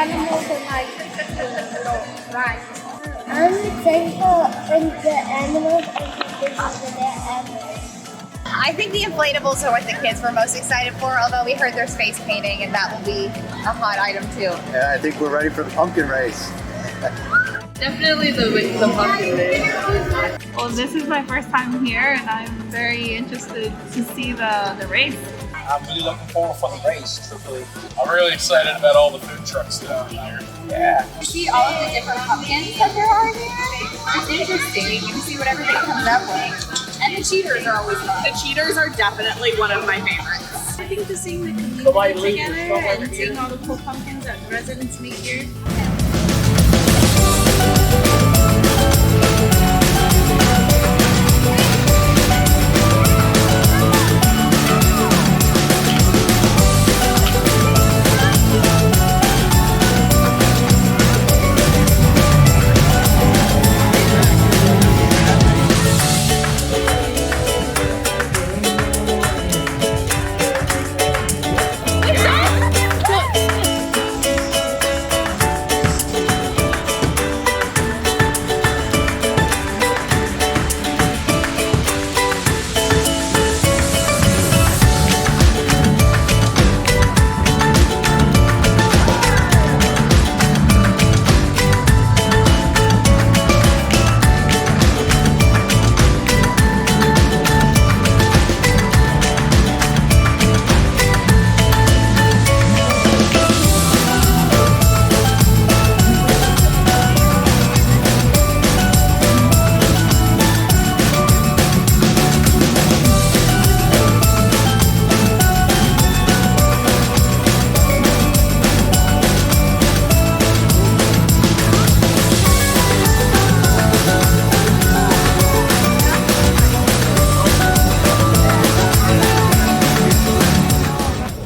animals and like little rides. I'm thankful for the animals and the kids for their animals. I think the inflatables are what the kids were most excited for, although we heard there's face painting and that will be a hot item too. Yeah, I think we're ready for the pumpkin race. Definitely the pumpkin race. Well, this is my first time here and I'm very interested to see the race. I'm really looking forward for the race, truthfully. I'm really excited about all the food trucks that are here. Yeah. You see all of the different pumpkins that there are there. It's interesting. You can see what everybody comes up with. And the cheaters are always fun. The cheaters are definitely one of my favorites. I think just seeing the community together and seeing all the cool pumpkins that residents make here.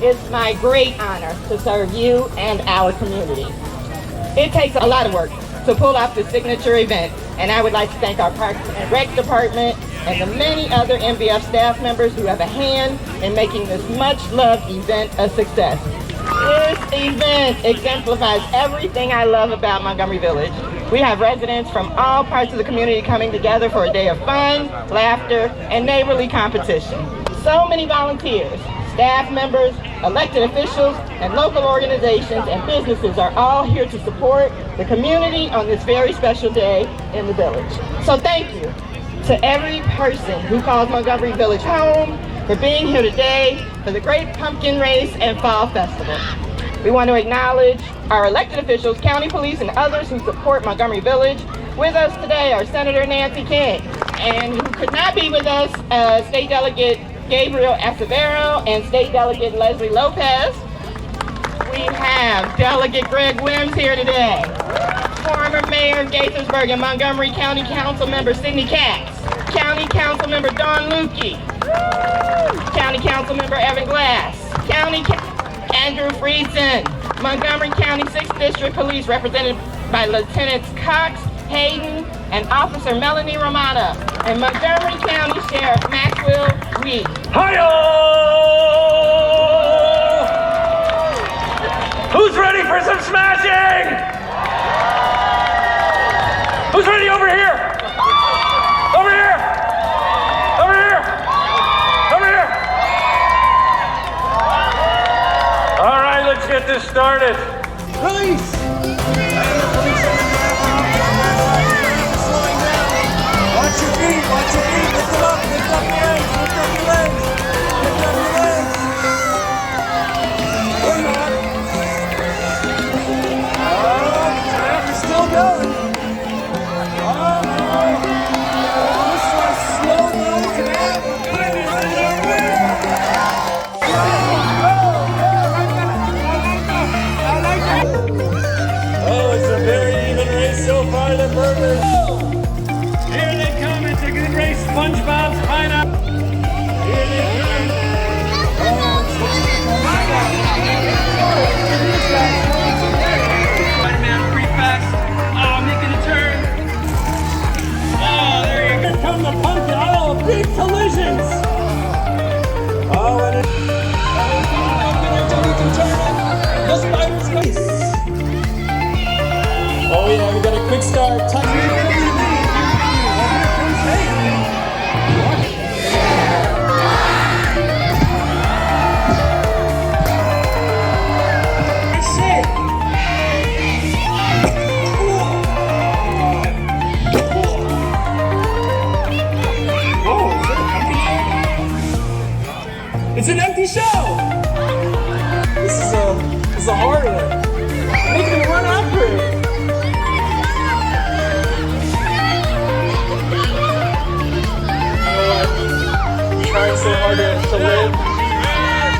It's my great honor to serve you and our community. It takes a lot of work to pull off the signature event, and I would like to thank our Parks and Rec Department and the many other MBF staff members who have a hand in making this much-loved event a success. This event exemplifies everything I love about Montgomery Village. We have residents from all parts of the community coming together for a day of fun, laughter, and neighborly competition. So many volunteers, staff members, elected officials, and local organizations and businesses are all here to support the community on this very special day in the village. So thank you to every person who calls Montgomery Village home for being here today for the Great Pumpkin Race and Fall Festival. We want to acknowledge our elected officials, county police, and others who support Montgomery Village. With us today are Senator Nancy King, and who could not be with us, State Delegate Gabriel Acevero and State Delegate Leslie Lopez. We have Delegate Greg Wims here today. Former Mayor of Gaithersburg and Montgomery County Council Member Sidney Katz. County Council Member Dawn Lukey. County Council Member Evan Glass. Andrew Friedson. Montgomery County 6th District Police represented by Lieutenants Cox, Hayden, and Officer Melanie Romano, and Montgomery County Sheriff Maxwell Reed. Hi-yo! Who's ready for some smashing? Who's ready over here? Over here! Over here! Over here! All right, let's get this started. Release! Watch your feet, lift them up, lift up your legs, lift up your legs, lift up your legs. We're still going. This one slow motion out. I like that. the hard one. Make him run after it. You know what? You're trying so hard to live.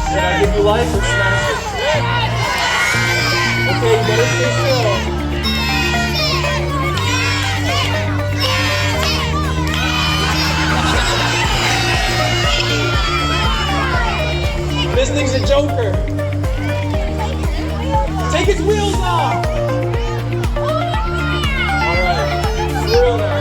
And I give you life and smash it. Okay, you better stay still. This thing's a joker. Take its wheels off. Alright, it's real now.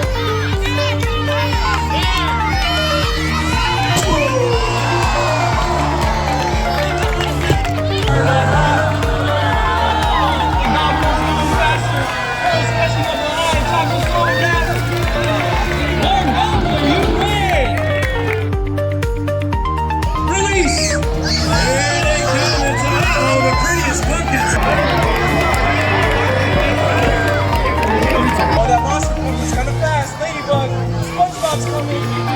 Oh, that monster movie's kind of fast. Ladybug, SpongeBob's coming.